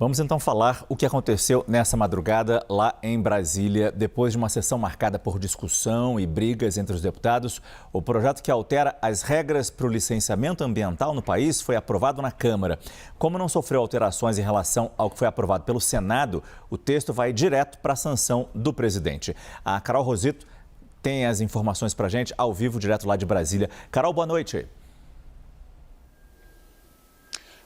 Vamos então falar o que aconteceu nessa madrugada lá em Brasília. Depois de uma sessão marcada por discussão e brigas entre os deputados, o projeto que altera as regras para o licenciamento ambiental no país foi aprovado na Câmara. Como não sofreu alterações em relação ao que foi aprovado pelo Senado, o texto vai direto para a sanção do presidente. A Carol Rosito tem as informações para a gente ao vivo, direto lá de Brasília. Carol, boa noite.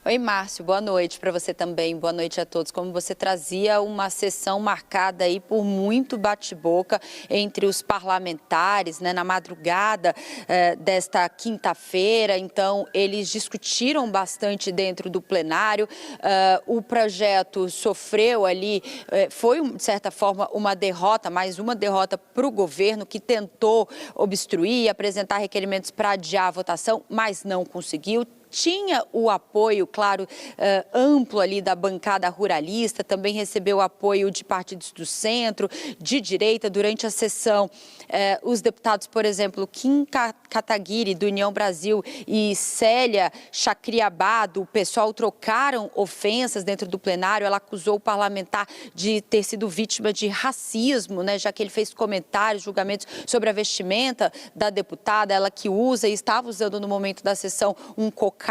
Oi, Márcio, boa noite para você também, boa noite a todos. Como você trazia, uma sessão marcada aí por muito bate-boca entre os parlamentares, né, na madrugada desta quinta-feira. Então, eles discutiram bastante dentro do plenário. O projeto sofreu ali, foi de certa forma uma derrota, mais uma derrota para o governo, que tentou obstruir, apresentar requerimentos para adiar a votação, mas não conseguiu. Tinha o apoio, claro, amplo ali da bancada ruralista, também recebeu apoio de partidos do centro, de direita. Durante a sessão, os deputados, por exemplo, Kim Kataguiri, do União Brasil, e Célia Chacriabá, do PSOL, trocaram ofensas dentro do plenário. Ela acusou o parlamentar de ter sido vítima de racismo, né, já que ele fez comentários, julgamentos sobre a vestimenta da deputada, ela que usa e estava usando no momento da sessão um cocá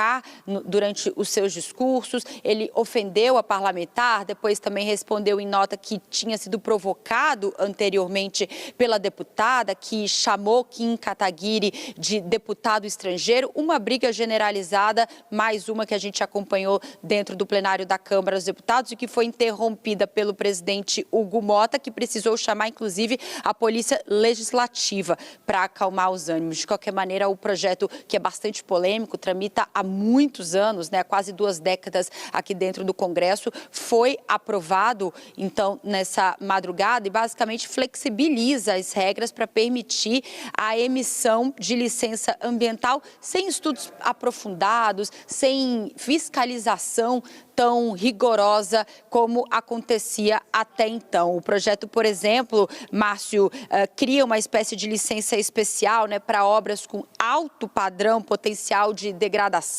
durante os seus discursos. Ele ofendeu a parlamentar, depois também respondeu em nota que tinha sido provocado anteriormente pela deputada, que chamou Kim Kataguiri de deputado estrangeiro. Uma briga generalizada, mais uma que a gente acompanhou dentro do plenário da Câmara dos Deputados e que foi interrompida pelo presidente Hugo Mota, que precisou chamar, inclusive, a Polícia Legislativa para acalmar os ânimos. De qualquer maneira, o projeto, que é bastante polêmico, tramita há muitos anos, né, há quase 2 décadas aqui dentro do Congresso, foi aprovado, então, nessa madrugada e basicamente flexibiliza as regras para permitir a emissão de licença ambiental sem estudos aprofundados, sem fiscalização tão rigorosa como acontecia até então. O projeto, por exemplo, Márcio, cria uma espécie de licença especial, né, para obras com alto padrão potencial de degradação,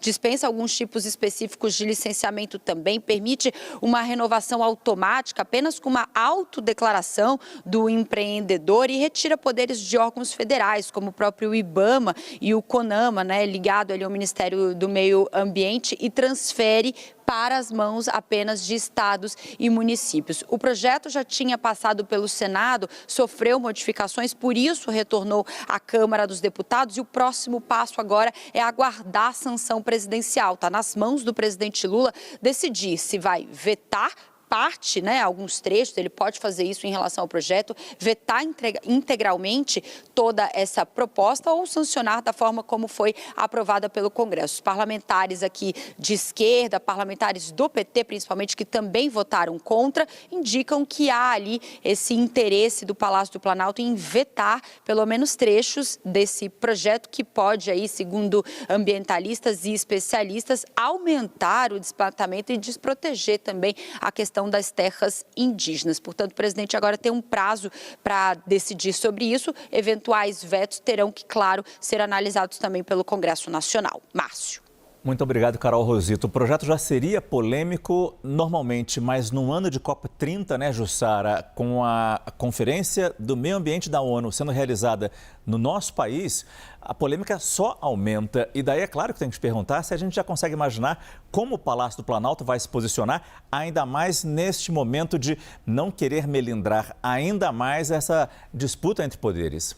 dispensa alguns tipos específicos de licenciamento também, permite uma renovação automática apenas com uma autodeclaração do empreendedor e retira poderes de órgãos federais, como o próprio IBAMA e o CONAMA, né, ligado ali ao Ministério do Meio Ambiente, e transfere para as mãos apenas de estados e municípios. O projeto já tinha passado pelo Senado, sofreu modificações, por isso retornou à Câmara dos Deputados, e o próximo passo agora é aguardar a sanção presidencial. Está nas mãos do presidente Lula decidir se vai vetar parte, né, alguns trechos, ele pode fazer isso em relação ao projeto, vetar integralmente toda essa proposta ou sancionar da forma como foi aprovada pelo Congresso. Os parlamentares aqui de esquerda, parlamentares do PT principalmente, que também votaram contra, indicam que há ali esse interesse do Palácio do Planalto em vetar pelo menos trechos desse projeto que pode aí, segundo ambientalistas e especialistas, aumentar o desmatamento e desproteger também a questão das terras indígenas. Portanto, o presidente agora tem um prazo para decidir sobre isso. Eventuais vetos terão que, claro, ser analisados também pelo Congresso Nacional. Márcio. Muito obrigado, Carol Rosito. O projeto já seria polêmico normalmente, mas no ano de COP30, né, Jussara, com a Conferência do Meio Ambiente da ONU sendo realizada no nosso país, a polêmica só aumenta. E daí é claro que tem que te perguntar se a gente já consegue imaginar como o Palácio do Planalto vai se posicionar, ainda mais neste momento de não querer melindrar ainda mais essa disputa entre poderes.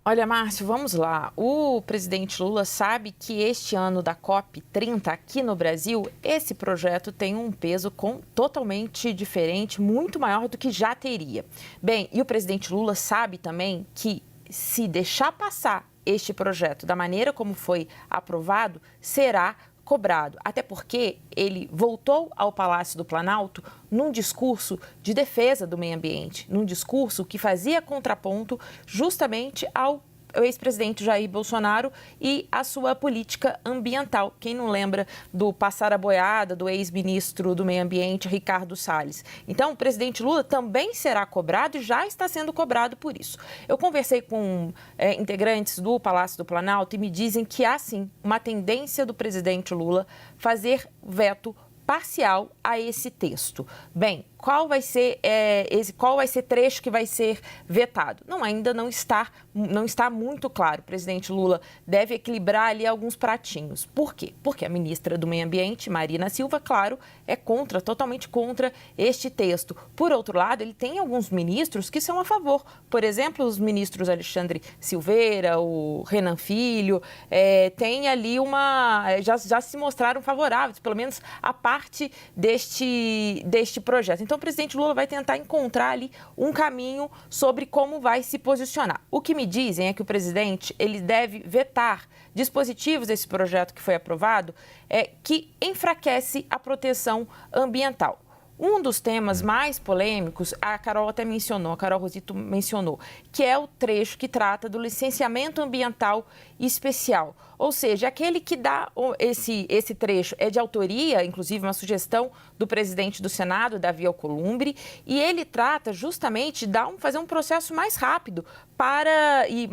Olha, Márcio, vamos lá. O presidente Lula sabe que este ano da COP30 aqui no Brasil, esse projeto tem um peso totalmente diferente, muito maior do que já teria. Bem, e o presidente Lula sabe também que se deixar passar este projeto da maneira como foi aprovado, será cobrado, até porque ele voltou ao Palácio do Planalto num discurso de defesa do meio ambiente, num discurso que fazia contraponto justamente ao ex-presidente Jair Bolsonaro e a sua política ambiental. Quem não lembra do passar a boiada do ex-ministro do Meio Ambiente, Ricardo Salles? Então, o presidente Lula também será cobrado e já está sendo cobrado por isso. Eu conversei com integrantes do Palácio do Planalto e me dizem que há, sim, uma tendência do presidente Lula fazer veto parcial a esse texto. Bem, qual vai ser trecho que vai ser vetado? Ainda não está muito claro. O presidente Lula deve equilibrar ali alguns pratinhos. Por quê? Porque a ministra do Meio Ambiente, Marina Silva, claro, é totalmente contra este texto. Por outro lado, ele tem alguns ministros que são a favor. Por exemplo, os ministros Alexandre Silveira, o Renan Filho, tem ali já se mostraram favoráveis, pelo menos a parte deste projeto. Então, o presidente Lula vai tentar encontrar ali um caminho sobre como vai se posicionar. O que me dizem é que o presidente ele deve vetar dispositivos desse projeto que foi aprovado que enfraquece a proteção ambiental. Um dos temas mais polêmicos, a Carol Rosito mencionou, que é o trecho que trata do licenciamento ambiental especial. Ou seja, aquele que dá esse trecho é de autoria, inclusive uma sugestão do presidente do Senado, Davi Alcolumbre, e ele trata justamente de fazer um processo mais rápido e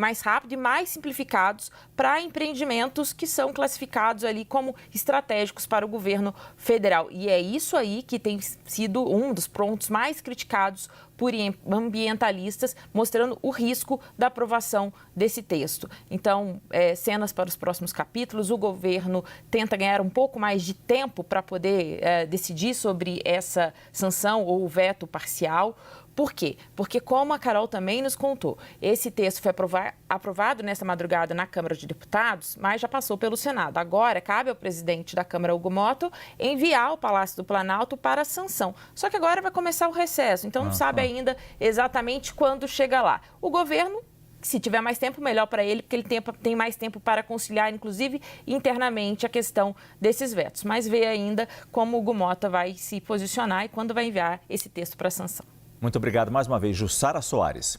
mais simplificados para empreendimentos que são classificados ali como estratégicos para o governo federal. E é isso aí que tem sido um dos pontos mais criticados por ambientalistas, mostrando o risco da aprovação desse texto. Então, cenas para os próximos capítulos, o governo tenta ganhar um pouco mais de tempo para poder decidir sobre essa sanção ou veto parcial. Por quê? Porque, como a Carol também nos contou, esse texto foi aprovado nesta madrugada na Câmara de Deputados, mas já passou pelo Senado. Agora, cabe ao presidente da Câmara, Hugo Motto, enviar ao Palácio do Planalto para a sanção. Só que agora vai começar o recesso, então não sabe ainda exatamente quando chega lá. O governo, se tiver mais tempo, melhor para ele, porque ele tem mais tempo para conciliar, inclusive, internamente a questão desses vetos. Mas vê ainda como o Hugo Motto vai se posicionar e quando vai enviar esse texto para a sanção. Muito obrigado mais uma vez, Jussara Soares.